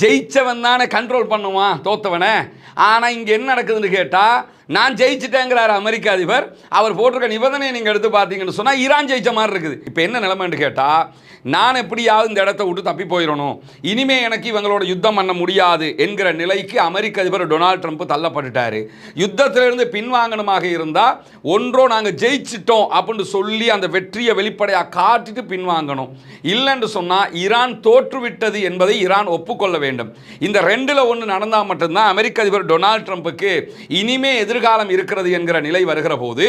ஜெயிச்சவன் தானே கண்ட்ரோல் பண்ணுவான் தோத்தவனை. ஆனால் இங்கே என்ன நடக்குதுன்னு கேட்டால், நான் ஜெயிச்சிட்டேங்கிறார் அமெரிக்க அதிபர். அவர் போட்டிருக்க நிபந்தனையை நீங்கள் எடுத்து பார்த்தீங்கன்னு சொன்னால் ஈரான் ஜெயிச்ச மாதிரி இருக்குது. இப்போ என்ன நிலைமைன்னு கேட்டால், நான் எப்படியாவது இந்த இடத்த விட்டு தப்பி போயிடணும், இனிமே எனக்கு இவங்களோட யுத்தம் பண்ண முடியாது என்கிற நிலைக்கு அமெரிக்க அதிபர் டொனால்ட் ட்ரம்ப் தள்ளப்பட்டுட்டாரு. யுத்தத்திலிருந்து பின்வாங்கணுமாக இருந்தால் ஒன்றோ நாங்கள் ஜெயிச்சிட்டோம் அப்படின்னு சொல்லி அந்த வெற்றியை வெளிப்படையாக காட்டிட்டு பின்வாங்கணும், இல்லைன்னு சொன்னால் ஈரான் தோற்றுவிட்டது என்பதை ஈரான் ஒப்புக்கொள்ள வேண்டும். இந்த ரெண்டில் ஒன்று நடந்தால் மட்டும்தான் அமெரிக்க அதிபர் டொனால்ட் ட்ரம்ப்புக்கு இனிமே எதிர்காலம் இருக்கிறது என்கிற நிலை வருகிற போது,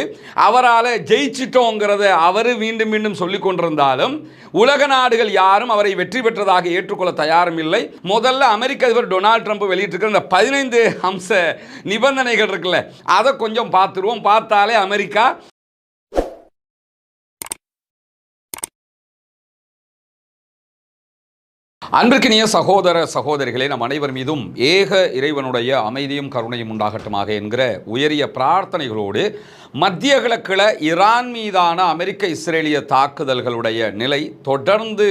அவரால் ஜெயிச்சிட்டோங்கிறத அவர் மீண்டும் மீண்டும் சொல்லிக் கொண்டிருந்தாலும் உலக நாடுகள் யாரும் அவரை வெற்றி பெற்றதாக ஏற்றுக்கொள்ள தயாரும் இல்லை. முதல்ல அமெரிக்க அதிபர் டொனால்ட் ட்ரம்ப் வெளியிட்டிருக்கிற இந்த 15 அம்ச நிபந்தனைகள் இருக்குல்ல, அதை கொஞ்சம் பார்த்துருவோம். பார்த்தாலே அமெரிக்கா அன்பிற்கினிய சகோதர சகோதரிகளே, நம் அனைவர் மீதும் ஏக இறைவனுடைய அமைதியும் கருணையும் உண்டாகட்டுமாக என்கிற உயரிய பிரார்த்தனைகளோடு, மத்திய கிழக்கில் ஈரான் மீதான அமெரிக்க இஸ்ரேலிய தாக்குதல்களுடைய நிலை தொடர்ந்து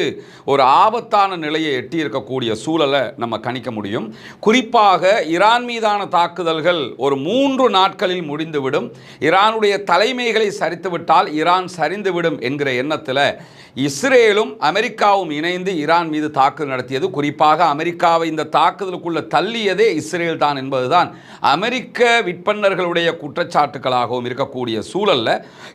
ஒரு ஆபத்தான நிலையை எட்டியிருக்கக்கூடிய சூழலை நம்ம கணிக்க முடியும். குறிப்பாக ஈரான் மீதான தாக்குதல்கள் ஒரு 3 நாட்களில் முடிந்துவிடும், ஈரானுடைய தலைமைகளை சரித்துவிட்டால் ஈரான் சரிந்துவிடும் என்கிற எண்ணத்தில் இஸ்ரேலும் அமெரிக்காவும் இணைந்து ஈரான் மீது தாக்குதல் நடத்தியது. குறிப்பாக அமெரிக்காவை இந்த தாக்குதலுக்குள்ள தள்ளியதே இஸ்ரேல் தான் என்பதுதான் அமெரிக்க விற்பனர்களுடைய குற்றச்சாட்டுகளாகவும் இருக்கக்கூடிய சூழல்ல,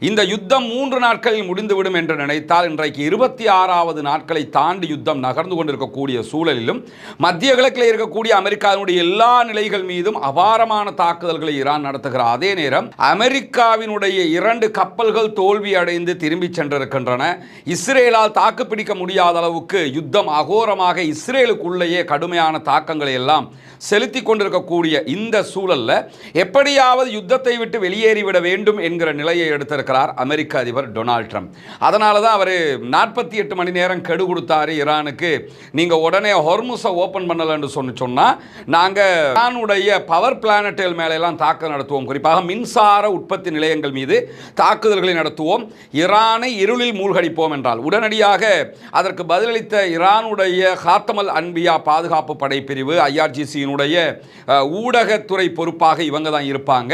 இந்த யுத்தம் 3 நாட்களில் முடிந்துவிடும் என்று நினைத்தால் இன்றைக்கு 26வது நாட்களை தாண்டி யுத்தம் நகர்ந்து கொண்டிருக்கக்கூடிய சூழலிலும் மத்திய கிழக்கில் இருக்கக்கூடிய அமெரிக்காவினுடைய எல்லா நிலைகள் மீதும் அபாரமான தாக்குதல்களை ஈரான் நடத்துகிற அதே நேரம் அமெரிக்காவினுடைய 2 கப்பல்கள் தோல்வி அடைந்து திரும்பி சென்றிருக்கின்றன. இஸ்ரேலால் தாக்குப்பிடிக்க முடியாத அளவுக்கு யுத்தம் அகோரமாக இஸ்ரேலுக்குள்ளேயே கடுமையான தாக்கங்களை எல்லாம் செலுத்தி கொண்டிருக்கக்கூடிய இந்த சூழல்ல எப்படியாவது யுத்தத்தை விட்டு வெளியேறிவிட வேண்டும் என்கிற நிலையை எடுத்திருக்கிறார் அமெரிக்க அதிபர் டொனால்ட் ட்ரம்ப். அதனால தான் அவர் 48 மணி நேரம் கெடு கொடுத்தாரு ஈரானுக்கு. நீங்கள் உடனே ஹொர்முஸை ஓப்பன் பண்ணலன்னு சொன்னால் நாங்கள் ஈரானுடைய பவர் பிளானட்டுகள் மேலெல்லாம் தாக்குதல் நடத்துவோம், குறிப்பாக மின்சார உற்பத்தி நிலையங்கள் மீது தாக்குதல்களை நடத்துவோம், ஈரானை இருளில் மூழ்கடிப்போம் என்றால் உடனடியாக அதற்கு பதிலளித்த ஈரானுடைய ஹாத்தமல் அன்பியா பாதுகாப்பு படை பிரிவு IRGC ஊடகத்துறை பொறுப்பாக இவங்க தான் இருப்பாங்க.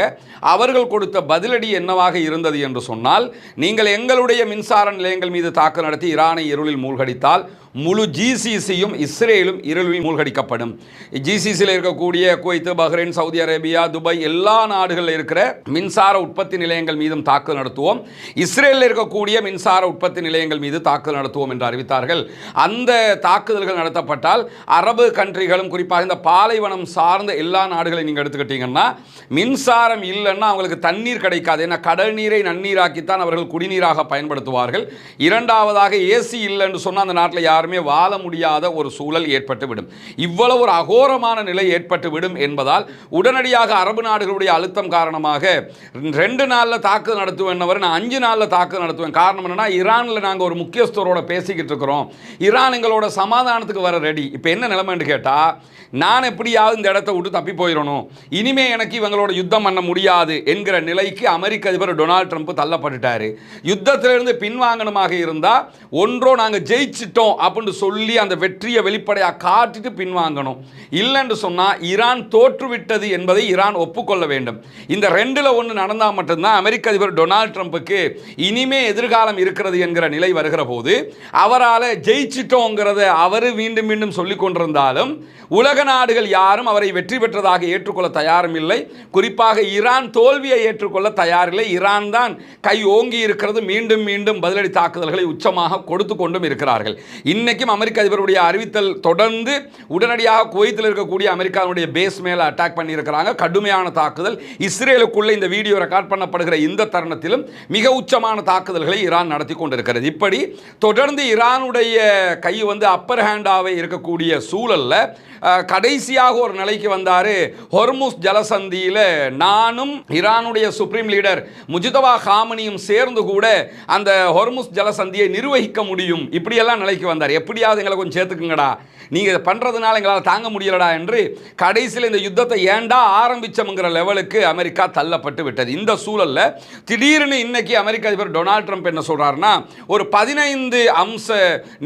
அவர்கள் கொடுத்த பதிலடி என்னவாக இருந்தது என்று சொன்னால், நீங்கள் எங்களுடைய மின்சார நிலையங்கள் மீது தாக்குதல் நடத்தி ஈரானை இருளில் மூழ்கடித்தால் முழு GCCயும் இஸ்ரேலும் இருளில் மூழ்கடிக்கப்படும். GCCயில் இருக்கக்கூடிய Kuwait, Bahrain, Saudi Arabia, Dubai எல்லா நாடுகளில் இருக்கிற மின்சார உற்பத்தி நிலையங்கள் மீதும் தாக்குதல் நடத்துவோம், இஸ்ரேலில் இருக்கக்கூடிய மின்சார உற்பத்தி நிலையங்கள் மீது தாக்குதல் நடத்துவோம் என்று அறிவித்தார்கள். அந்த தாக்குதல்கள் நடத்தப்பட்டால் அரபு கண்ட்ரிகளும் குறிப்பாக இந்த பாலைவனம் சார்ந்த எல்லா நாடுகளையும் நீங்கள் எடுத்துக்கிட்டீங்கன்னா மின்சாரம் இல்லைன்னா அவங்களுக்கு தண்ணீர் கிடைக்காது. ஏன்னா கடல் நீரை நன்னீராக்கித்தான் அவர்கள் குடிநீராக பயன்படுத்துவார்கள். இரண்டாவதாக AC இல்லைன்னு சொன்னால் அந்த நாட்டில் யாருமே வாழ முடியாத ஒரு சூழல் ஏற்பட்டுவிடும். இவ்வளவு ஒரு அகோரமான நிலை ஏற்பட்டுவிடும் என்பதால் உடனடியாக அரபு நாடுகளுடைய அழுத்தம் காரணமாக 2 நாளில் தாக்குதல் நடத்துவேன், நான் 5 நாளில் தாக்குதல் நடத்துவேன். காரணம் என்னன்னா, ஈரானில் நாங்கள் ஒரு முக்கியஸ்தரோட பேசிக்கிட்டு இருக்கிறோம், ஈரான் எங்களோட சமாதானத்துக்கு வர ரெடி. இப்போ என்ன நிலைமைன்னு கேட்டால், நான் எப்படியாவது இந்த இடத்த விட்டு தப்பி போயிடணும், இனிமே எனக்கு இவங்களோட யுத்தம் பண்ண முடியாது என்கிற நிலைக்கு அமெரிக்க அதிபர் டொனால்ட் ட்ரம்ப் தள்ளப்பட்டுட்டாரு. யுத்தத்திலிருந்து பின்வாங்கணுமாக இருந்தால் ஒன்றோ நாங்கள் ஜெயிச்சிட்டோம் அப்படின்னு சொல்லி அந்த வெற்றியை வெளிப்படையாக காட்டிட்டு பின்வாங்கணும், இல்லைன்னு சொன்னால் ஈரான் தோற்றுவிட்டது என்பதை ஈரான் ஒப்புக்கொள்ள வேண்டும். இந்த ரெண்டில் ஒன்று நடந்தால் மட்டும்தான் அமெரிக்க அதிபர் டொனால்ட் ட்ரம்ப்புக்கு இனிமே எதிர்காலம் இருக்கிறது என்கிற நிலை வருகிற போது, அவரால் ஜெயிச்சிட்டோங்கிறத அவர் மீண்டும் மீண்டும் சொல்லிக் கொண்டிருந்தாலும் உலக நாடுகள் யாரும் அவரை வெற்றி பெற்றதாக ஏற்றுக்கொள்ள தயாரும் இல்லை. குறிப்பாக ஈரான் தோல்வியை ஏற்றுக்கொள்ள தயாரில்லை. ஈரான் தான் கை ஓங்கி இருக்கிறது, மீண்டும் மீண்டும் பதிலடி தாக்குதல்களை உச்சமாக கொடுத்து கொண்டும் இருக்கிறார்கள். இன்னைக்கும் அமெரிக்க அதிபருடைய அறிவித்தல் தொடர்ந்து உடனடியாக குவைத்தில் இருக்கக்கூடிய அமெரிக்காவுடைய பேஸ் மேலே அட்டாக் பண்ணியிருக்கிறாங்க. கடுமையான தாக்குதல் இஸ்ரேலுக்குள்ளே இந்த வீடியோ ரெக்கார்ட் பண்ணப்படுகிற இந்த தருணத்திலும் மிக உச்சமான தாக்குதல்களை ஈரான் நடத்தி கொண்டிருக்கிறது. இப்படி தொடர்ந்து ஈரானுடைய கை அப்பர் ஹேண்டாகவே இருக்கக்கூடிய சூழல்ல கடைசியாக ஒரு நிலைக்கு வந்தார். ஹொர்முஸ் ஜலசந்தியில் நானும் ஈரானுடைய சுப்ரீம் லீடர் முஜ்தபா காமனியும் சேர்ந்து கூட அந்த ஹொர்முஸ் ஜலசந்தியை நிர்வகிக்க முடியும், இப்படியெல்லாம் நிலைக்கு வந்தார். எப்படியாவது எங்களை கொஞ்சம் சேர்த்துக்குங்கடா, நீங்கள் இதை பண்ணுறதுனால எங்களால் தாங்க முடியலடா என்று கடைசியில் இந்த யுத்தத்தை ஏண்டா ஆரம்பிச்சோங்கிற லெவலுக்கு அமெரிக்கா தள்ளப்பட்டு விட்டது. இந்த சூழலில் திடீர்னு இன்னைக்கு அமெரிக்க அதிபர் டொனால்ட் ட்ரம்ப் என்ன சொல்கிறாருன்னா, ஒரு 15 அம்ச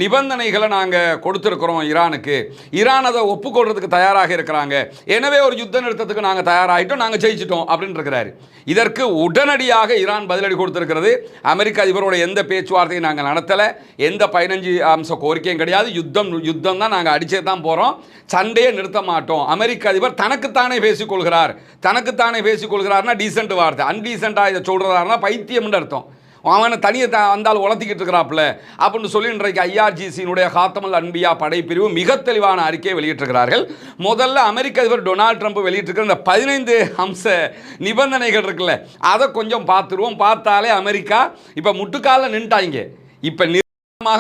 நிபந்தனைகளை நாங்கள் கொடுத்துருக்குறோம் ஈரானுக்கு, ஈரான் அதை ஒப்புக்கொள்றதுக்கு தயாராக இருக்கிறாங்க, எனவே ஒரு யுத்த நிறுத்தத்துக்கு நாங்கள் தயாராகிட்டோம், நாங்கள் ஜெயிச்சிட்டோம் அப்படின்னு இருக்கிறாரு. இதற்கு உடனடியாக ஈரான் பதிலடி கொடுத்திருக்கிறது. அமெரிக்க அதிபரோட எந்த பேச்சுவார்த்தையும் நாங்கள் நடத்தலை, எந்த 15 அம்ச கோரிக்கையும் கிடையாது, யுத்தம் தான், நாங்கள் அடிச்சே தான் போகிறோம், சண்டையை நிறுத்த மாட்டோம். அமெரிக்க அதிபர் தனக்குத்தானே பேசிக்கொள்கிறார். தனக்குத்தானே பேசிக்கொள்கிறார்னா டீசென்ட் வார்த்தை, அன்டீசென்ட்டாக இதை சொல்கிறாருன்னா பைத்தியம்னு அர்த்தம். அவனை தனியை அந்தால் உளத்திக்கிட்டு இருக்கிறாப்புல அப்படின்னு சொல்லி இன்றைக்கு ஐஆர்ஜிசியினுடைய ஹாத்தமுல் அன்பியா படைப்பிரிவு மிக தெளிவான அறிக்கையை வெளியிட்டிருக்கிறார்கள். முதல்ல அமெரிக்க அதிபர் டொனால்ட் ட்ரம்ப் வெளியிட்டிருக்கிற இந்த 15 அம்ச நிபந்தனைகள் இருக்குல்ல, அதை கொஞ்சம் பார்த்துருவோம். பார்த்தாலே அமெரிக்கா இப்போ முட்டுக்காலில் நின்ட்டாங்க. இப்போ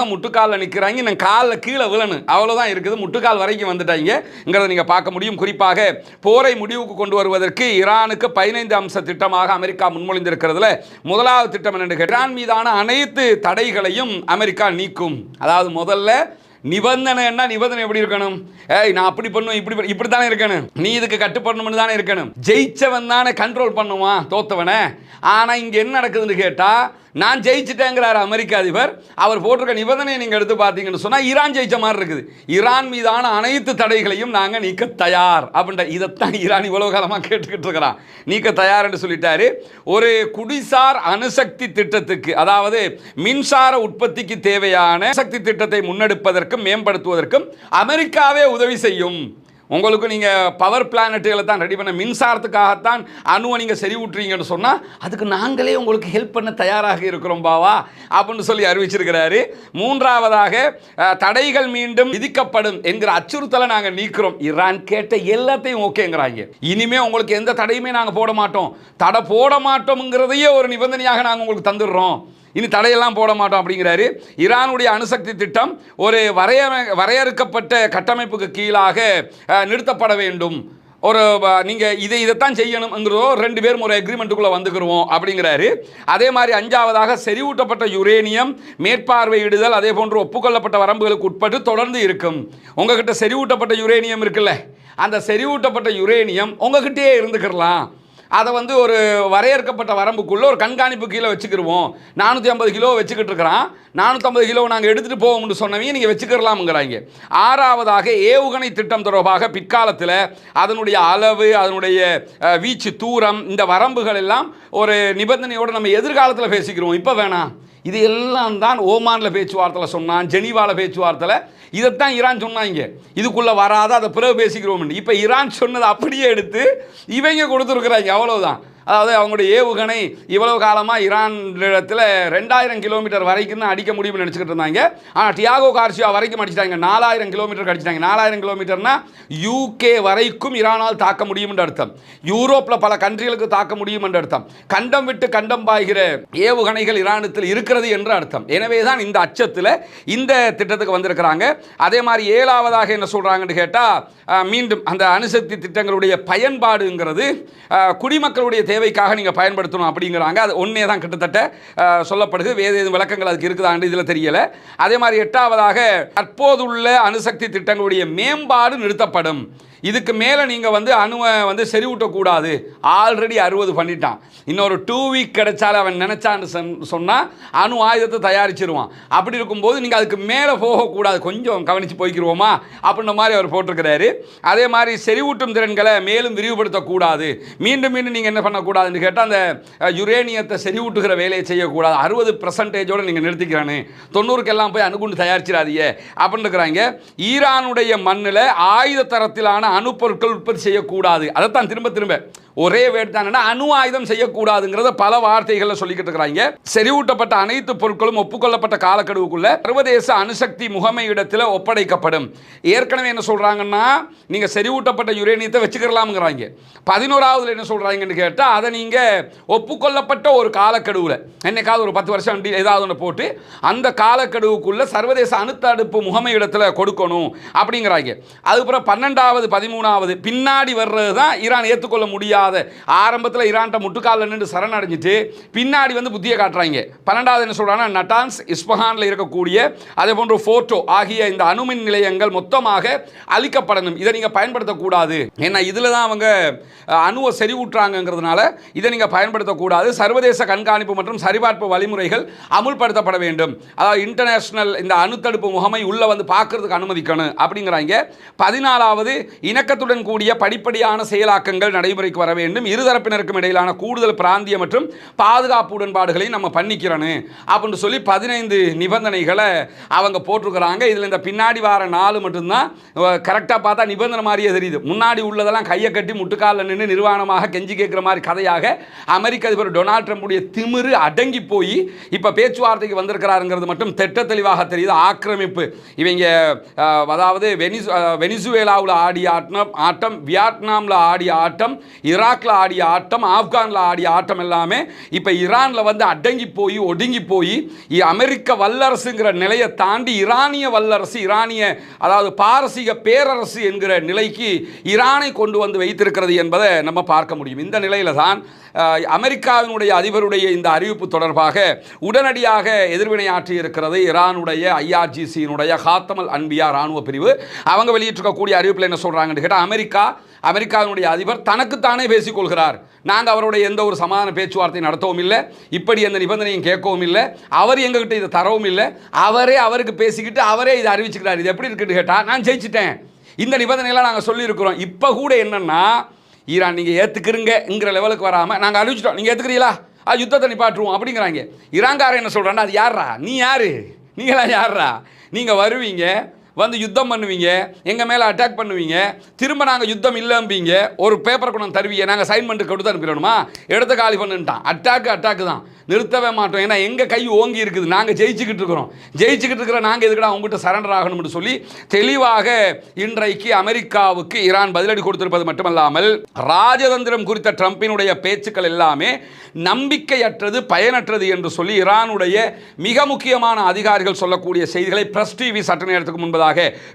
முட்டுக்காலில் நிற்கிறாங்க, நான் காலில் கீழே விழணும், அவ்வளோதான் இருக்குது, முட்டுக்கால் வரைக்கும் வந்துட்டாங்கிறத நீங்கள் பார்க்க முடியும். குறிப்பாக போரை முடிவுக்கு கொண்டு வருவதற்கு ஈரானுக்கு 15 அம்ச திட்டமாக அமெரிக்கா முன்மொழிந்திருக்கிறதுல முதலாவது திட்டம் என்னென்னு, ஈரான் மீதான அனைத்து தடைகளையும் அமெரிக்கா நீக்கும். அதாவது முதல்ல நிபந்தனைன்னா நிபந்தனை எப்படி இருக்கணும், நான் அப்படி பண்ணுவேன் இப்படி தானே இருக்கணும், நீ இதுக்கு கட்டுப்படணும்னு தானே இருக்கணும். ஜெயிச்சவன் தானே கண்ட்ரோல் பண்ணுவான் தோத்தவனை. ஆனால் இங்கே என்ன நடக்குதுன்னு கேட்டால், நான் ஜெயிச்சிட்டேங்கிறார் அமெரிக்க அதிபர். அவர் போட்டிருக்க நிபந்தனையை நீங்கள் எடுத்து பார்த்தீங்கன்னு சொன்னால் ஈரான் ஜெயிச்ச மாதிரி இருக்குது. ஈரான் மீதான அனைத்து தடைகளையும் நாங்கள் நீக்க தயார் அப்படின்ற, இதைத்தான் ஈரான் இவ்வளவு காலமாக கேட்டுக்கிட்டு இருக்கிறான். நீக்க தயார் என்று சொல்லிட்டாரு. ஒரு குடிசார் அணுசக்தி திட்டத்துக்கு, அதாவது மின்சார உற்பத்திக்கு தேவையான சக்தி திட்டத்தை முன்னெடுப்பதற்கும் மேம்படுத்துவதற்கும் அமெரிக்காவே உதவி செய்யும். உங்களுக்கு நீங்கள் பவர் பிளானட்டுகளை தான் ரெடி பண்ண, மின்சாரத்துக்காகத்தான் அணுவை நீங்கள் செறிவூட்டுறீங்கன்னு சொன்னால் அதுக்கு நாங்களே உங்களுக்கு ஹெல்ப் பண்ண தயாராக இருக்கிறோம் பாவா அப்படின்னு சொல்லி அறிவிச்சிருக்கிறாரு. மூன்றாவதாக தடைகள் மீண்டும் விதிக்கப்படும் என்கிற அச்சுறுத்தலை நாங்கள் நீக்கிறோம். ஈரான் கேட்ட எல்லாத்தையும் ஓகேங்கிறாங்க. இனிமே உங்களுக்கு எந்த தடையுமே நாங்கள் போட மாட்டோம், தடை போட மாட்டோம்ங்கிறதையே ஒரு நிபந்தனையாக நாங்கள் உங்களுக்கு தந்துடுறோம், இனி தடையெல்லாம் போட மாட்டோம் அப்படிங்கிறாரு. ஈரானுடைய அணுசக்தி திட்டம் ஒரு வரையறுக்கப்பட்ட கட்டமைப்புக்கு கீழாக நிறுத்தப்பட வேண்டும். ஒரு நீங்கள் இதைத்தான் செய்யணுங்கிறதோ 2 பேரும் ஒரு அக்ரிமெண்ட்டுக்குள்ளே வந்துக்கிறோம் அப்படிங்கிறாரு. அதே மாதிரி 5ஆவதாக செறிவூட்டப்பட்ட யுரேனியம் மேற்பார்வையிடுதல் அதே போன்று ஒப்புக்கொள்ளப்பட்ட வரம்புகளுக்கு உட்பட்டு தொடர்ந்து இருக்கும். உங்ககிட்ட செறிவூட்டப்பட்ட யுரேனியம் இருக்குல்ல, அந்த செறிவூட்டப்பட்ட யுரேனியம் உங்ககிட்டயே இருந்துக்கிறலாம். அதை ஒரு வரையறுக்கப்பட்ட வரம்புக்குள்ளே ஒரு கண்காணிப்பு கீழே வச்சுக்கிடுவோம். 450 கிலோ வச்சுக்கிட்டு இருக்கிறான், 450 கிலோ நாங்கள் எடுத்துகிட்டு போவோம்னு சொன்னவங்க நீங்கள் வச்சுக்கிறலாம்ங்கிறாங்க. 6ஆவதாக ஏவுகணை திட்டம் தொடர்பாக பிற்காலத்தில் அதனுடைய அளவு, அதனுடைய வீச்சு, தூரம், இந்த வரம்புகள் எல்லாம் ஒரு நிபந்தனையோடு நம்ம எதிர்காலத்தில் பேசிக்கிறோம், இப்போ வேணாம். இது எல்லாம் தான் ஓமானில் பேச்சுவார்த்தையில் சொன்னான், ஜெனீவாவில் பேச்சுவார்த்தையில் இதைத்தான் ஈரான் சொன்னாங்க, இதுக்குள்ளே வராத அதை பிறகு பேசிக்கிறோம். இப்போ ஈரான் சொன்னதை அப்படியே எடுத்து இவங்க கொடுத்துருக்குறாங்க, அவ்வளோதான். அதாவது அவங்களுடைய ஏவுகணை இவ்வளவு காலமாக ஈரான் இடத்துல 2000 கிலோமீட்டர் வரைக்கும் தான் அடிக்க முடியும்னு நினச்சிக்கிட்டு இருந்தாங்க. ஆனால் டியாகோ கார்சியா வரைக்கும் அடிச்சிட்டாங்க, 4000 கிலோமீட்டர் அடிச்சிட்டாங்க. 4000 கிலோமீட்டர்னா UK வரைக்கும் ஈரானால் தாக்க முடியும் என்று அர்த்தம், யூரோப்பில் பல கண்ட்ரிகளுக்கு தாக்க முடியும் என்று அர்த்தம். கண்டம் விட்டு கண்டம் பாய்கிற ஏவுகணைகள் ஈரானத்தில் இருக்கிறது என்று அர்த்தம். எனவே தான் இந்த அச்சத்தில் இந்த திட்டத்துக்கு வந்திருக்கிறாங்க. அதே மாதிரி 7ஆவதாக என்ன சொல்கிறாங்கன்னு கேட்டால், மீண்டும் அந்த அணுசக்தி திட்டங்களுடைய பயன்பாடுங்கிறது குடிமக்களுடைய தேவைக்காக நீங்கள் பயன்படுத்தணும் அப்படிங்கிறாங்க. அது ஒன்றே தான் கிட்டத்தட்ட சொல்லப்படுது, வேறு எதுவும் விளக்கங்கள் அதுக்கு இருக்குதான்னு இதில் தெரியலை. அதே மாதிரி 8ஆவதாக தற்போதுள்ள அணுசக்தி திட்டங்களுடைய மேம்பாடு நிறுத்தப்படும். இதுக்கு மேலே நீங்கள் அணுவை செறிவூட்டக்கூடாது, ஆல்ரெடி 60 பண்ணிட்டான், இன்னொரு 2 வீக் கிடைச்சாலும் அவன் நினச்சான்னு சொன்னால் அணு ஆயுதத்தை தயாரிச்சிருவான். அப்படி இருக்கும்போது நீங்கள் அதுக்கு மேலே போகக்கூடாது, கொஞ்சம் கவனித்து போய்க்கிருவோமா அப்படின்ற மாதிரி அவர் போட்டிருக்கிறாரு. அதே மாதிரி செறிவூட்டும் திறன்களை மேலும் விரிவுபடுத்தக்கூடாது. மீண்டும் நீங்கள் என்ன பண்ணக்கூடாதுன்னு கேட்டால், அந்த யுரேனியத்தை செறிவூட்டுகிற வேலையை செய்யக்கூடாது, 60% நீங்கள் நிறுத்திக்கிறானு, 90க்கெல்லாம் போய் அணுகுண்டு தயாரிச்சிடாதீங்க அப்படின்னு இருக்கிறாங்க. ஈரானுடைய மண்ணில் ஆயுத தரத்திலான அணுப்பொருட்கள் உற்பத்தி செய்யக்கூடாது, அதைத்தான் திரும்ப ஒரே வேட் தான், அணு ஆயுதம் செய்யக்கூடாதுங்கிறத பல வார்த்தைகளில் சொல்லிக்கிட்டு இருக்கிறாங்க. செறிவூட்டப்பட்ட அனைத்து பொருட்களும் ஒப்புக்கொள்ளப்பட்ட காலக்கெடுவுக்குள்ள சர்வதேச அணுசக்தி முகமையிடத்தில் ஒப்படைக்கப்படும். ஏற்கனவே என்ன சொல்றாங்கன்னா, நீங்க செறிவூட்டப்பட்ட யுரேனியத்தை வச்சுக்கலாம்ங்கிறாங்க. 11ஆவதுல என்ன சொல்றாங்கன்னு கேட்டால், அதை நீங்க ஒப்புக்கொள்ளப்பட்ட ஒரு காலக்கெடுவில் என்னைக்காவது ஒரு 10 வருஷம் ஏதாவது ஒன்று போட்டு அந்த காலக்கெடுவுக்குள்ள சர்வதேச அணுத்தடுப்பு முகமையிடத்தில் கொடுக்கணும் அப்படிங்கிறாங்க. அதுக்கப்புறம் 12ஆவது 13ஆவது பின்னாடி வர்றது தான் ஈரான் ஏற்றுக்கொள்ள முடியாது இல்லாத ஆரம்பத்தில் ஈரான்ட்ட முட்டுக்காலில் நின்று சரணடைஞ்சிட்டு பின்னாடி வந்து புத்தியை காட்டுறாங்க. 12வது என்ன சொல்கிறாங்கன்னா, நட்டான்ஸ், இஸ்பஹானில் இருக்கக்கூடிய அதே போன்று ஃபோர்டோ ஆகிய இந்த அணுமின் நிலையங்கள் மொத்தமாக அழிக்கப்படணும். இதை நீங்கள் பயன்படுத்தக்கூடாது. ஏன்னா இதில் தான் அவங்க அணுவை செறிவூட்டுறாங்கிறதுனால இதை நீங்கள் பயன்படுத்தக்கூடாது. சர்வதேச கண்காணிப்பு மற்றும் சரிபார்ப்பு வழிமுறைகள் அமுல்படுத்தப்பட வேண்டும். அதாவது இன்டர்நேஷனல் இந்த அணுத்தடுப்பு முகமை உள்ள வந்து பார்க்கறதுக்கு அனுமதிக்கணும் அப்படிங்கிறாங்க. 14வது இணக்கத்துடன் கூடிய படிப்படியான செயலாக்கங்கள் நடைமுறைக்கு வர வேண்டும். இருதரப்பினருக்கும் இடையிலான கூடுதல் பிராந்திய மற்றும் பாதுகாப்பு உடன்பாடுகளை நம்ம பண்ணிக்கிறோன்னு அப்படின்னு சொல்லி 15 நிபந்தனைகளை அவங்க போட்டிருக்கிறாங்க. இதில் இந்த பின்னாடி வார 4 மட்டும்தான் கரெக்டாக பார்த்தா நிபந்தனை மாதிரியே தெரியுது. முன்னாடி உள்ளதெல்லாம் கையை கட்டி முட்டுக்காலில் நின்று நிர்வாணமாக கெஞ்சி கேட்குற மாதிரி கதையாக அமெரிக்க அதிபர் டொனால்ட் ட்ரம்புடைய திமிரு அடங்கி போய் இப்போ பேச்சுவார்த்தைக்கு வந்திருக்கிறாருங்கிறது மட்டும் திட்ட தெளிவாக தெரியுது. ஆக்கிரமிப்பு இவங்க அதாவது வெனிசுவேலாவில் ஆடிய ஆட்டம், வியட்நாமில் ஆடிய ஆட்டம், ஈராக்கில் ஆடிய ஆட்டம், ஆப்கானில் ஆடிய ஆட்டம் எல்லாமே இப்போ ஈரானில் வந்து அடங்கி போய் ஒடுங்கி போய் அமெரிக்க வல்லரசுங்கிற நிலையை தாண்டி ஈரானிய வல்லரசு, ஈரானிய அதாவது பாரசீக பேரரசு என்கிற நிலைக்கு ஈரானை கொண்டு வந்து வைத்திருக்கிறது என்பதை நம்ம பார்க்க முடியும். இந்த நிலையில தான் அமெரிக்காவினுடைய அதிபருடைய இந்த அறிவிப்பு தொடர்பாக உடனடியாக எதிர்வினையாற்றி இருக்கிறது ஈரானுடைய ஐஆர்ஜிசியினுடைய ஹாத்தமல் அன்பியா ராணுவ பிரிவு. அவங்க வெளியிட்டிருக்கக்கூடிய அறிவிப்பில் என்ன சொல்றாங்கன்னு கேட்டால், அமெரிக்காவினுடைய அதிபர் தனக்குத்தானே பேசிக்கொள்கிறார். நாங்கள் அவருடைய எந்த ஒரு சமாதான பேச்சுவார்த்தை நடத்தவும் இல்லை, இப்படி எந்த நிபந்தனையும் கேட்கவும் இல்லை, அவர் எங்ககிட்ட இதை தரவும் இல்லை, அவருக்கு பேசிக்கிட்டு அவரே இதை அறிவிச்சுக்கிறார். இது எப்படி இருக்குன்னு கேட்டால், நான் ஜெயிச்சிட்டேன், இந்த நிபந்தனைகளாம் நாங்கள் சொல்லியிருக்கிறோம். இப்போ கூட என்னன்னா, ஈரான் நீங்கள் ஏற்றுக்கிறீங்கிற லெவலுக்கு வராமல் நாங்கள் அறிவிச்சிட்டோம், நீங்கள் ஏற்றுக்கிறீங்களா, அது யுத்தத்தை நிப்பாட்டுருவோம் அப்படிங்கிறாங்க. ஈரான்காரன் என்ன சொல்கிறான்னா, அது யாரா, நீ யார், நீங்களாம் யாரா, நீங்கள் வருவீங்க, வந்து யுத்தம் பண்ணுவீங்க, எங்கள் மேலே அட்டாக் பண்ணுவீங்க, திரும்ப நாங்கள் யுத்தம் இல்லைம்பீங்க, ஒரு பேப்பரை கொண்டு தருவீங்க, நாங்கள் சைன் பண்ணிட்டு கொடுத்து அனுப்பிடணுமா, எடுத்து காலி பண்ணுட்டான். அட்டாக்கு தான், நிறுத்தவே மாட்டோம். ஏன்னா எங்கள் கை ஓங்கி இருக்குது, நாங்கள் ஜெயிச்சுக்கிட்டு இருக்கிற நாங்கள் எதுக்கடா அவங்ககிட்ட சரண்டர் ஆகணும்னு சொல்லி தெளிவாக இன்றைக்கு அமெரிக்காவுக்கு ஈரான் பதிலடி கொடுத்திருப்பது மட்டுமல்லாமல் ராஜதந்திரம் குறித்த ட்ரம்பினுடைய பேச்சுக்கள் எல்லாமே நம்பிக்கையற்றது, பயனற்றது என்று சொல்லி ஈரானுடைய மிக முக்கியமான அதிகாரிகள் சொல்லக்கூடிய செய்திகளை பிரஸ் டிவி சற்று நேரத்துக்கு முன்பதாக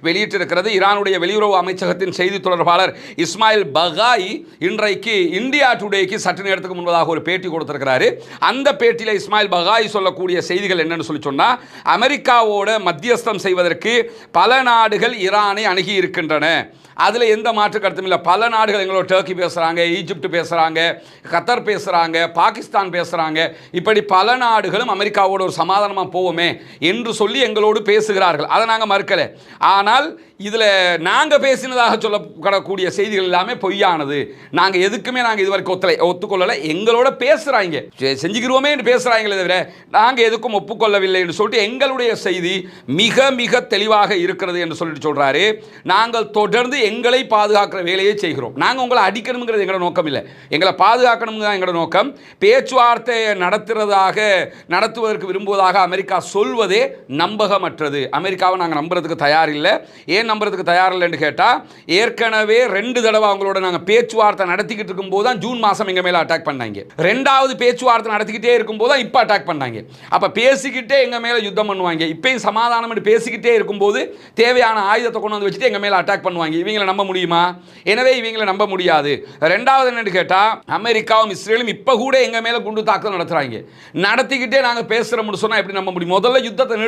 வெளியிட்டிருக்கிறது. ஈரானுடைய வெளியுறவு அமைச்சகத்தின் செய்தி தொடர்பாளர் இஸ்மாயில் பகாயி இன்றைக்கு இந்தியா டுடேக்கு சற்று நேரத்துக்கு முன்பதாக ஒரு பேட்டி கொடுத்திருக்கிறாரு. அந்த பேட்டியில் இஸ்மாயில் பகாயி சொல்லக்கூடிய செய்திகள் என்னன்னு சொல்லி சொன்னா, அமெரிக்காவோட மத்தியஸ்தம் செய்வதற்கு பல நாடுகள் ஈரானை அணுகி இருக்கின்றன, அதில் எந்த மாற்று கருத்தும் இல்லை. பல நாடுகள் எங்களோட டர்க்கி பேசுகிறாங்க, ஈஜிப்ட் பேசுகிறாங்க, கத்தர் பேசுகிறாங்க, பாகிஸ்தான் பேசுகிறாங்க, இப்படி பல நாடுகளும் அமெரிக்காவோட ஒரு சமாதானமாக போவோமே என்று சொல்லி எங்களோடு பேசுகிறார்கள். அதை நாங்கள் மறுக்கலை. ஆனால் இதில் நாங்கள் பேசினதாக சொல்லப்படக்கூடிய செய்திகள் எல்லாமே பொய்யானது. நாங்கள் எதுக்குமே இதுவரைக்கும் ஒத்துக்கொள்ளலை. எங்களோட பேசுகிறாங்க, செஞ்சுக்கிறோமே என்று பேசுகிறாங்களே தவிர நாங்கள் எதுக்கும் ஒப்புக்கொள்ளவில்லை என்று சொல்லிட்டு எங்களுடைய செய்தி மிக மிக தெளிவாக இருக்கிறது என்று சொல்லிட்டு சொல்கிறாரு. நாங்கள் தொடர்ந்து எங்களை பாதுகாக்கிற வேலையை செய்கிறோம். நாங்கள் உங்களை அடிக்கணுங்கிறது எங்களோட நோக்கம் இல்லை, எங்களை பாதுகாக்கணும் தான் எங்களோட நோக்கம். பேச்சுவார்த்தையை நடத்துவதற்கு விரும்புவதாக அமெரிக்கா சொல்வதே நம்பகமற்றது. அமெரிக்காவை நாங்கள் நம்புறதுக்கு தயார் இல்லை. ஏன் நம்புறதுக்கு தயார் இல்லைன்னு கேட்டால், ஏற்கனவே 2 தடவை அவங்களோட நாங்கள் பேச்சுவார்த்தை நடத்திக்கிட்டு இருக்கும்போது தான் ஜூன் மாதம் எங்கள் மேலே அட்டாக் பண்ணாங்க. 2வது பேச்சுவார்த்தை நடத்திக்கிட்டே இருக்கும்போது தான் இப்போ அட்டாக் பண்ணாங்க. அப்போ பேசிக்கிட்டே எங்கள் மேலே யுத்தம் பண்ணுவாங்க. இப்பயும் சமாதானம் பேசிக்கிட்டே இருக்கும்போது தேவையான ஆயுதத்தை கொண்டு வந்து வச்சுட்டு எங்கள் மேலே அட்டாக் பண்ணுவாங்க. இவங்களை நம்ப முடியுமா? எனவே இவங்களை நம்ப முடியாது. 2வது என்னன்னு கேட்டால், அமெரிக்காவும் இஸ்ரேலும் இப்போ கூட எங்கள் மேலே குண்டு தாக்குதல் நடத்துகிறாங்க. நடத்திக்கிட்டே நாங்கள் பேசுகிறோம்னு சொன்னால் எப்படி நம்ப முடியும்? முதல்ல யுத்தத்தை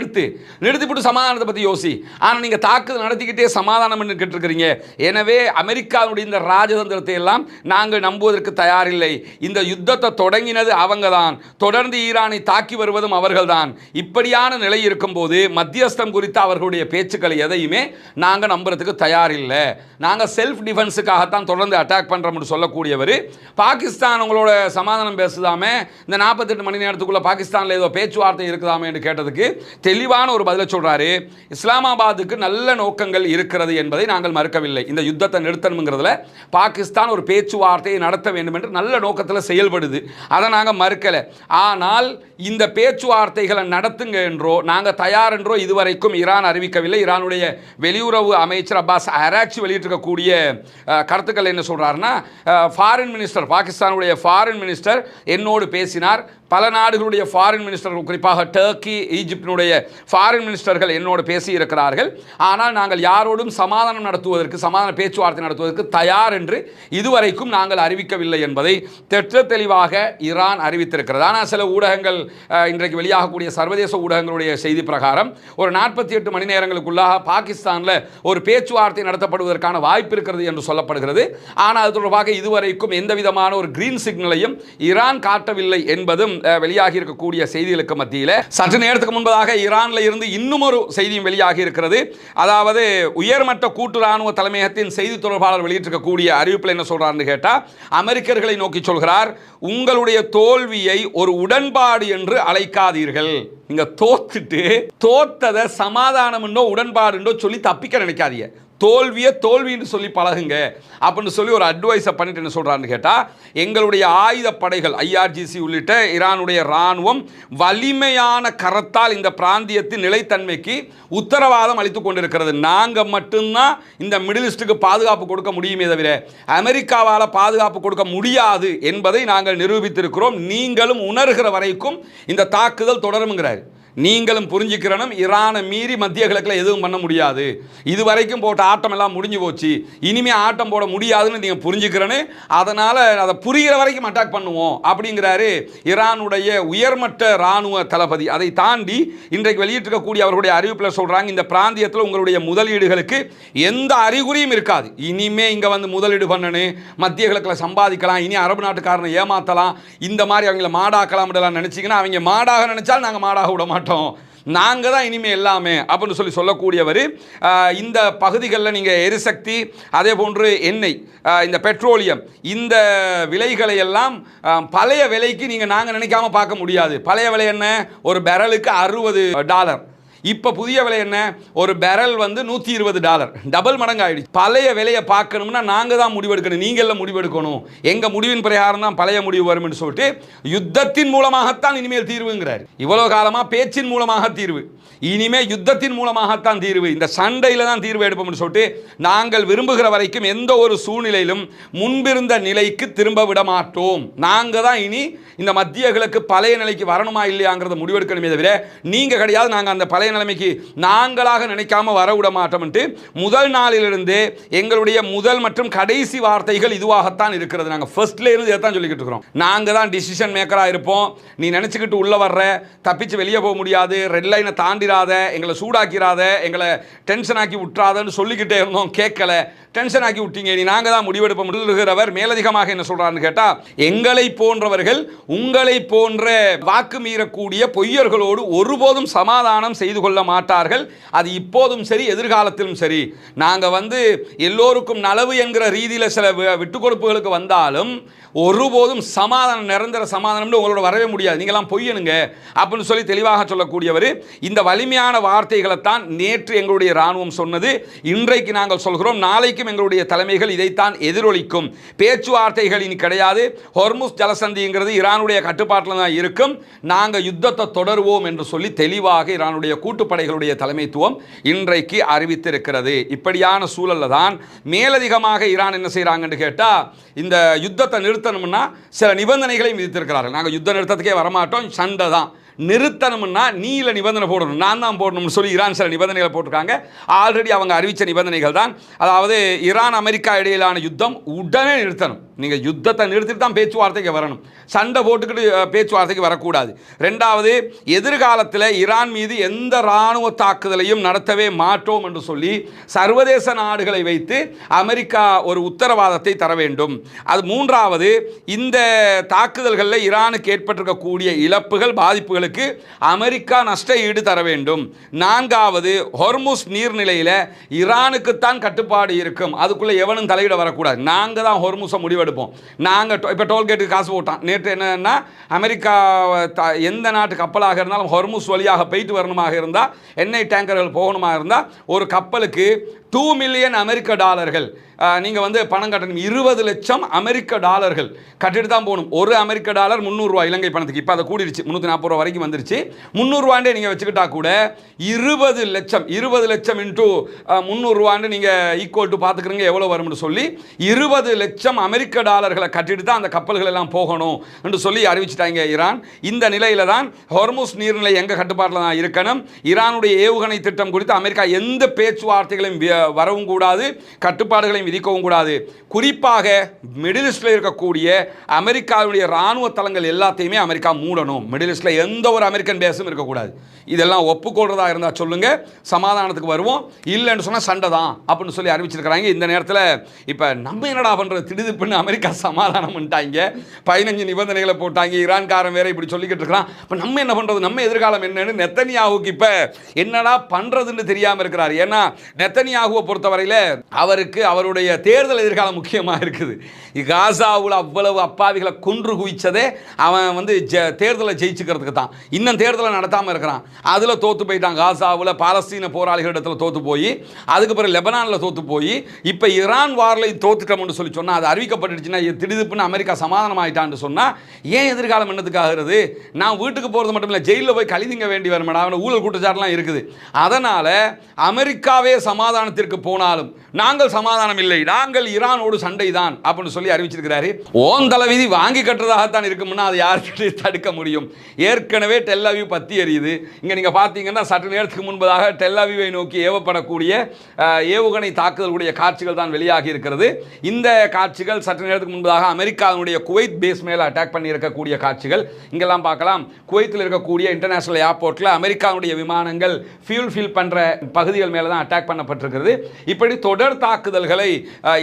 நிறுத்திவிட்டு சமாதானத்தை பற்றி யோசி. ஆனால் நீங்கள் தாக்குதல் நடத்திக்கிட்டே சமாதானம் கேட்டிருக்கிறீங்க. எனவே அமெரிக்காவுடைய இந்த ராஜதந்திரத்தை எல்லாம் நாங்கள் நம்புவதற்கு தயாரில்லை. இந்த யுத்தத்தை தொடங்கினது அவங்க தான், தொடர்ந்து ஈரானை தாக்கி வருவதும் அவர்கள் தான். இப்படியான நிலை இருக்கும்போது மத்தியஸ்தம் குறித்த அவர்களுடைய பேச்சுக்களை எதையுமே நாங்கள் நம்புறதுக்கு தயாரில்லை. நாங்கள் செல்ஃப் டிஃபென்ஸுக்காகத்தான் தொடர்ந்து அட்டாக் பண்ணுறோம்னு சொல்லக்கூடியவர், பாகிஸ்தான் உங்களோட சமாதானம் பேசுதாமே, இந்த 48 மணி நேரத்துக்குள்ள பாகிஸ்தானில் ஏதோ பேச்சுவார்த்தை இருக்குதாமே என்று கேட்டதுக்கு தெளிவான ஒரு பதிலை சொல்றாரு. இஸ்லாமாபாத்துக்கு நல்ல நோக்கங்கள் இருக்கிறது என்பதை நாங்கள் மறுக்கவில்லை. இந்த யுத்தத்தை நிறுத்தணுங்கிறதுல பாகிஸ்தான் ஒரு பேச்சுவார்த்தையை நடத்த வேண்டும் என்று நல்ல நோக்கத்தில் செயல்படுது, அதை நாங்கள் மறுக்கலை. ஆனால் இந்த பேச்சுவார்த்தைகளை நடத்துங்க என்றோ நாங்கள் தயார் என்றோ இதுவரைக்கும் ஈரான் அறிவிக்கவில்லை. ஈரானுடைய வெளியுறவு அமைச்சர் அப்பாஸ் அராக்சி வெளியிட்டிருக்கக்கூடிய கருத்துக்கள் என்ன சொல்றாருன்னா, ஃபாரின் மினிஸ்டர், பாகிஸ்தானுடைய ஃபாரின் மினிஸ்டர் என்னோடு பேசினார், பல நாடுகளுடைய ஃபாரின் மினிஸ்டர்கள், குறிப்பாக டர்க்கி, ஈஜிப்டினுடைய ஃபாரின் மினிஸ்டர்கள் என்னோடு பேசியிருக்கிறார்கள். ஆனால் நாங்கள் யாரோடும் சமாதானம் நடத்துவதற்கு, சமாதான பேச்சுவார்த்தை நடத்துவதற்கு தயார் என்று இதுவரைக்கும் நாங்கள் அறிவிக்கவில்லை என்பதை தெற்ற தெளிவாக ஈரான் அறிவித்திருக்கிறது. ஆனால் சில ஊடகங்கள், இன்றைக்கு வெளியாகக்கூடிய சர்வதேச ஊடகங்களுடைய செய்தி பிரகாரம் ஒரு 48 மணி நேரங்களுக்குள்ளாக பாகிஸ்தானில் ஒரு பேச்சுவார்த்தை நடத்தப்படுவதற்கான வாய்ப்பு இருக்கிறது என்று சொல்லப்படுகிறது. ஆனால் அது தொடர்பாக இதுவரைக்கும் எந்த விதமான ஒரு கிரீன் சிக்னலையும் ஈரான் காட்டவில்லை என்பதும் வெளியாகி இருக்கக்கூடிய செய்திகளுக்கு மத்தியில் சற்று நேரத்துக்கு முன்பதாக ஈரானில் இருந்து இன்னும் ஒரு செய்தியும் வெளியாகி இருக்கிறது. அதாவது உயர்மட்ட கூட்டு ராணுவ தலைமையகத்தின் செய்தி தொடர்பாளர் வெளியிட்டிருக்கக்கூடிய அறிவிப்பில் என்ன சொல்றாருன்னு கேட்டால், அமெரிக்கர்களை நோக்கி சொல்கிறார், உங்களுடைய தோல்வியை ஒரு உடன்பாடு என்று அழைக்காதீர்கள். நீங்க தோத்ததை சமாதானம் உடன்பாடு சொல்லி தப்பிக்க நினைக்காதீங்க. தோல்வியை தோல்வின்னு சொல்லி பழகுங்க அப்படின்னு சொல்லி ஒரு அட்வைஸை பண்ணிட்டு என்ன சொல்கிறான்னு கேட்டால், எங்களுடைய ஆயுத படைகள் IRGC உள்ளிட்ட ஈரானுடைய இராணுவம் வலிமையான கரத்தால் இந்த பிராந்தியத்தின் நிலைத்தன்மைக்கு உத்தரவாதம் அளித்து கொண்டிருக்கிறது. நாங்கள் மட்டும்தான் இந்த மிடில் ஈஸ்ட்டுக்கு பாதுகாப்பு கொடுக்க முடியுமே தவிர அமெரிக்காவால் பாதுகாப்பு கொடுக்க முடியாது என்பதை நாங்கள் நிரூபித்திருக்கிறோம். நீங்களும் உணர்கிற வரைக்கும் இந்த தாக்குதல் தொடரும்ங்கிறார். நீங்களும் புரிஞ்சுக்கிறனும், ஈரானை மீறி மத்திய கிழக்கில் எதுவும் பண்ண முடியாது. இதுவரைக்கும் போட்ட ஆட்டம் எல்லாம் முடிஞ்சு போச்சு, இனிமேல் ஆட்டம் போட முடியாதுன்னு நீங்கள் புரிஞ்சுக்கிறனு, அதனால் அதை புரிகிற வரைக்கும் அட்டாக் பண்ணுவோம் அப்படிங்கிறாரு ஈரானுடைய உயர்மட்ட இராணுவ தளபதி. அதை தாண்டி இன்றைக்கு வெளியிட்டிருக்கக்கூடிய அவர்களுடைய அறிவிப்பில் சொல்கிறாங்க, இந்த பிராந்தியத்தில் உங்களுடைய முதலீடுகளுக்கு எந்த அறிகுறியும் இருக்காது. இனிமே இங்கே வந்து முதலீடு பண்ணணும், மத்திய கிழக்கில் சம்பாதிக்கலாம், இனி அரபு நாட்டுக்காரனை ஏமாற்றலாம், இந்த மாதிரி அவங்கள மாடாக்கலாம் நினச்சிங்கன்னா அவங்க மாடாக நினச்சாலும் நாங்கள் மாடாக விட மாட்டோம், நாங்கள் தான் இனிமேல் எல்லாமே அப்படின்னு சொல்லக்கூடியவர். இந்த பகுதிகளில் நீங்கள் எரிசக்தி, அதே போன்று எண்ணெய், இந்த பெட்ரோலியம், இந்த விலைகளை எல்லாம் பழைய விலைக்கு நீங்கள் நாங்கள் நினைக்காம பார்க்க முடியாது. பழைய விலை என்ன? ஒரு பேரலுக்கு $60. இப்போ புதிய விலை என்ன? ஒரு பேரல் வந்து $120, டபுள் மடங்கு ஆயிடுச்சு. பழைய விலையை பார்க்கணும்னா நாங்கள் தான் முடிவெடுக்கணும், நீங்கள் எல்லாம் முடிவெடுக்கணும், எங்கள் முடிவின் பிரகாரம் தான் பழைய முடிவு வரும் என்று சொல்லிட்டு யுத்தத்தின் மூலமாகத்தான் இனிமேல் தீர்வுங்கிறார். இவ்வளோ காலமாக பேச்சின் மூலமாக தீர்வு, இனிமேல் யுத்தத்தின் மூலமாகத்தான் தீர்வு, இந்த சண்டையில் தான் தீர்வு எடுப்போம்னு சொல்லிட்டு நாங்கள் விரும்புகிற வரைக்கும் எந்த ஒரு சூழ்நிலையிலும் முன்பிருந்த நிலைக்கு திரும்ப விட மாட்டோம். நாங்கள் தான் இனி இந்த மத்திய கிழக்கு பழைய நிலைக்கு வரணுமா இல்லையாங்கிறத முடிவெடுக்கணுமே தவிர நீங்கள் கிடையாது, நாங்கள் அந்த பழைய நிலைமைக்கு நாங்களாக நினைக்காம வர விட மாட்டோம். முதல் நாளிலிருந்து எங்களுடைய முதல் மற்றும் கடைசி வார்த்தைகள் இதுவாகத்தான் இருக்கிறது. நாங்கள் ஃபர்ஸ்ட்ல இருந்து இதைத்தான் சொல்லிக்கிட்டு இருக்கிறோம். நாங்கள் தான் டிசிஷன் மேக்கராக இருப்போம், நீ நினச்சிக்கிட்டு உள்ள வர்ற, தப்பிச்சு வெளியே போக முடியாது, ரெட் லைனை தாண்டிராத, எங்களை சூடாக்கிறாத, எங்களை டென்ஷன் ஆக்கி விட்டுறாதன்னு சொல்லிக்கிட்டே இருந்தோம், கேட்கல, டென்ஷன் ஆக்கி விட்டீங்க, நீ நாங்கள் தான் முடிவெடுப்ப முடிகிறவர். மேலதிகமாக என்ன சொல்றாருன்னு கேட்டால், எங்களை போன்றவர்கள் உங்களை போன்ற வாக்கு மீறக்கூடிய பொய்யர்களோடு ஒருபோதும் சமாதானம் செய்து கொள்ள மாட்டார்கள். அது இப்போதும் சரி, எதிர்காலத்திலும் சரி. நாங்கள் வந்து எல்லோருக்கும் நலவு என்கிற ரீதியில் சில விட்டுக் கொடுப்புகளுக்கு வந்தாலும் ஒருபோதும் சமாதானம், நிரந்தர சமாதானம் உங்களோட வரவே முடியாது, நீங்களாம் பொய்யனுங்க அப்படின்னு சொல்லி தெளிவாக சொல்லக்கூடியவர். இந்த வலிமையான வார்த்தைகளைத்தான் நேற்று எங்களுடைய இராணுவம் சொன்னது. இன்றைக்கு நாங்கள் சொல்கிறோம், நாளைக்கும் எங்களுடைய தலைமைகள் இதைத்தான் எதிரொலிக்கும். பேச்சுவார்த்தைகள் இனி கிடையாது, ஹொர்முஸ் ஜலசந்திங்கிறது ஈரானுடைய கட்டுப்பாட்டில் தான் இருக்கும், நாங்கள் யுத்தத்தை தொடருவோம் என்று சொல்லி தெளிவாக ஈரானுடைய கூட்டுப்படைகளுடைய தலைமைத்துவம் இன்றைக்கு அறிவித்திருக்கிறது. இப்படியான சூழலில் தான் மேலதிகமாக ஈரான் என்ன செய்கிறாங்கன்னு கேட்டால், இந்த யுத்தத்தை நிறுத்தணும்னா சில நிபந்தனைகளையும் விதித்திருக்கிறார்கள். நாங்கள் யுத்த நிறுத்தத்துக்கே வரமாட்டோம், சண்டை தான், நிறுத்தணும்னா நீல நிபந்தனை போடணும், நான் தான் போடணும்னு சொல்லி ஈரான் சில நிபந்தனைகளை போட்டிருக்காங்க. ஆல்ரெடி அவங்க அறிவித்த நிபந்தனைகள் தான். அதாவது ஈரான் அமெரிக்கா இடையிலான யுத்தம் உடனே நிறுத்தணும், நீங்கள் யுத்தத்தை நிறுத்திட்டு தான் பேச்சுவார்த்தைக்கு வரணும், சண்டை போட்டுக்கிட்டு பேச்சுவார்த்தைக்கு வரக்கூடாது. ரெண்டாவது, எதிர்காலத்தில் ஈரான் மீது எந்த இராணுவ தாக்குதலையும் நடத்தவே மாட்டோம் என்று சொல்லி சர்வதேச நாடுகளை வைத்து அமெரிக்கா ஒரு உத்தரவாதத்தை தர வேண்டும். அது மூன்றாவது, இந்த தாக்குதல்களில் ஈரானுக்கு ஏற்பட்டிருக்கக்கூடிய இழப்புகள், பாதிப்புகளுக்கு அமெரிக்கா நஷ்ட ஈடு தர வேண்டும். நான்காவது, ஹொர்முஸ் நீர்நிலையில் ஈரானுக்குத்தான் கட்டுப்பாடு இருக்கும், அதுக்குள்ளே எவனும் தலையிட வரக்கூடாது, நாங்கள் தான் ஹொர்முஸை முடிவெடுப்போம். நாங்கள் இப்போ டோல்கேட்டுக்கு காசு போட்டான் நேற்று, என்னன்னா அமெரிக்கா எந்த நாட்டு கப்பலாக இருந்தாலும் ஹொர்முஸ் வழியாக போயிட்டு வரணுமாக இருந்தால், எண்ணெய் டேங்கர்கள் போகணுமாக இருந்தால் ஒரு கப்பலுக்கு $2 மில்லியன் அமெரிக்க டாலர்கள் நீங்கள் வந்து பணம் கட்டணும். 20 லட்சம் அமெரிக்க டாலர்கள் கட்டிட்டு தான் போகணும். ஒரு அமெரிக்க டாலர் 300 ரூபா இலங்கை பணத்துக்கு. இப்போ அதை கூடிருச்சு, 340 ரூபா வரைக்கும் வந்துருச்சு. 300 ரூபாண்டே நீங்கள் வச்சுக்கிட்டா கூட 20 லட்சம் இன்ட்டு 300 ரூபாண்டு நீங்கள் ஈக்குவல் டு பார்த்துக்கிறீங்க எவ்வளோ வரும்னு சொல்லி 20 லட்சம் அமெரிக்க டாலர்களை கட்டிட்டு தான் அந்த கப்பல்கள் எல்லாம் போகணும் என்று சொல்லி அறிவிச்சிட்டாங்க ஈரான். இந்த நிலையில தான் ஹொர்முஸ் நீர்நிலை எங்க கட்டுப்பாட்டில் தான் இருக்கணும். ஈரானுடைய ஏவுகணை திட்டம் குறித்து அமெரிக்கா எந்த பேச்சுவார்த்தைகளையும் வரவும் கூடாது, கட்டுப்பாடுகளையும் விதிக்கவும் கூடாது. குறிப்பாக மிடில் ஈஸ்டில் இருக்கக்கூடிய அமெரிக்காவுடைய ராணுவ தளங்கள் எல்லாத்தையுமே அமெரிக்கா மூடணும். மிடில் ஈஸ்டில் எந்த ஒரு அமெரிக்கன் பேஸும் இருக்கக்கூடாது. இதெல்லாம் ஒப்புக்கொள்றதா இருந்தால் சொல்லுங்க, சமாதானத்துக்கு வருவோம். இல்லைன்னு சொன்னால் சண்டை தான் அப்படின்னு சொல்லி அறிவிச்சிருக்கிறாங்க. இந்த நேரத்தில் இப்போ நம்ம என்னடா பண்ணுறது, திடுதிப்புன்னு அமெரிக்கா சமாதானம் பண்ணிட்டாங்க, 15 நிபந்தனைகளை போட்டாங்க. ஈரான்காரன் வேற இப்படி சொல்லிக்கிட்டு இருக்கிறான். இப்போ நம்ம என்ன பண்ணுறது, நம்ம எதிர்காலம் என்னன்னு நெத்தனியாவுக்கு இப்போ என்னடா பண்ணுறதுன்னு தெரியாமல் இருக்கிறார். ஏன்னா நெத்தனியாகுவை பொறுத்தவரையில் அவருக்கு அவருடைய தேர்தல் எதிர்காலம் முக்கியமாக இருக்குது. காசாவில் அவ்வளவு அப்பாவிகளை கொன்று குவிச்சதே அவன் வந்து தேர்தலை ஜெயிச்சுக்கிறதுக்கு தான். இன்னும் தேர்தலை நடத்தாமல் இருக்கிறான். அதில் தோற்று போயிட்டான். காசாவில் பாலஸ்தீன போராளிகளிடத்தில் தோற்று போய், அதுக்கு பிறகு லெபனானில் தோற்று போய், இப்போ ஈரான் வாரில் தோத்துட்டோம்னு சொல்லி சொன்னால் அது அறிவிக்கப்பட்டுச்சுன்னா திடுதிப்புன்னு அமெரிக்கா சமாதானம் ஆகிட்டான்னு சொன்னால் ஏன் எதிர்காலம் என்னத்துக்காகிறது? நான் வீட்டுக்கு போகிறது மட்டும் இல்லை, ஜெயிலில் போய் கழிதிங்க வேண்டி வரும். அவன் ஊழல் குற்றச்சாட்டுலாம் இருக்குது. அதனால் அமெரிக்காவே சமாதானத்திற்கு போனாலும் நாங்கள் சமாதானம் இல்லை, நாங்கள் ஈரானோடு சண்டை தான் அப்படின்னு சொல்லி அறிவிச்சிருக்கிறாரு. ஓந்தள விதி வாங்கி கட்டுறதாகத்தான் இருக்கும்னா அதை யாருக்கு தடுக்க முடியும்? ஏற்கனவே டெல் அவீவ் பற்றி எரியுது. இங்கே நீங்கள் பார்த்தீங்கன்னா சற்று நேரத்துக்கு முன்பதாக டெல் அவீவை நோக்கி ஏவப்படக்கூடிய ஏவுகணை தாக்குதலுடைய காட்சிகள் தான் வெளியாகி இருக்கிறது. இந்த காட்சிகள் சற்று நேரத்துக்கு முன்பதாக அமெரிக்காவுடைய குவைத் பேஸ் மேலே அட்டாக் பண்ணி இருக்கக்கூடிய காட்சிகள் இங்கெல்லாம் பார்க்கலாம். குவைத்தில் இருக்கக்கூடிய இன்டர்நேஷனல் ஏர்போர்ட்டில் அமெரிக்காவுடைய விமானங்கள் ஃபியூல் ஃபில் பண்ணுற பகுதிகள் மேலே தான் அட்டாக் பண்ணப்பட்டிருக்கிறது. இப்படி தொடர் தாக்குதல்களை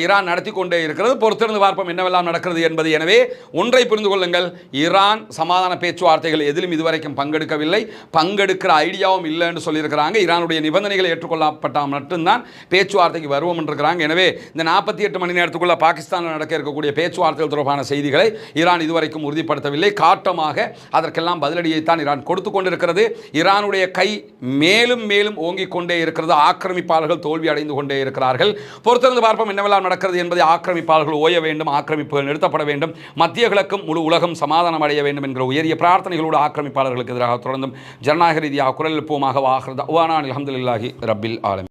ஈரான் நடத்தி கொண்டே இருக்கிறது. பொறுத்திருந்து பார்ப்போம் என்னவெல்லாம் நடக்கிறது என்பது. எனவே ஒன்றை புரிந்து கொள்ளுங்கள், ஈரான் சமாதான பேச்சுவார்த்தைகள் எதிலும் இதுவரைக்கும் பங்கெடுக்கவில்லை, பங்கெடுக்கிற ஐடியாவும் இல்லை என்று சொல்லியிருக்கிறாங்க. ஈரானுடைய நிபந்தனைகளை ஏற்றுக்கொள்ளப்பட்டால் மட்டும்தான் பேச்சுவார்த்தைக்கு வருவோம் இருக்கிறாங்க. எனவே இந்த 48 மணி நேரத்துக்குள்ள பாகிஸ்தானில் நடக்க இருக்கக்கூடிய பேச்சுவார்த்தைகள் தொடர்பான செய்திகளை ஈரான் இதுவரைக்கும் உறுதிப்படுத்தவில்லை. காட்டமாக அதற்கெல்லாம் பதிலடியைத்தான் ஈரான் கொடுத்து கொண்டிருக்கிறது. ஈரானுடைய கை மேலும் மேலும் ஓங்கிக் கொண்டே இருக்கிறது. ஆக்கிரமிப்பாளர்கள் தோல்வி அடைந்து கொண்டே இருக்கிறார்கள். பொறுத்திருந்து பார்ப்போம் என்னவெல்லாம் நடக்கிறது என்பதை. ஆக்கிரமிப்பாளர்கள் ஓய வேண்டும், ஆக்கிரமிப்புகள் நிறுத்தப்பட வேண்டும், மத்திய கிழக்கும் முழு உலகம் சமாதானம் அடைய வேண்டும் என்கிற உயரிய பிரார்த்தனைகளோடு ஆக்கிரமிப்பாளர்களுக்கு எதிராக தொடர்ந்தும் ஜனநாயக ரீதியாக குரல் எழுப்புவோமாக. வாஹ்ரத் தஅவானா அல்ஹம்துலில்லாஹி ரப்பில் ஆலமீன்.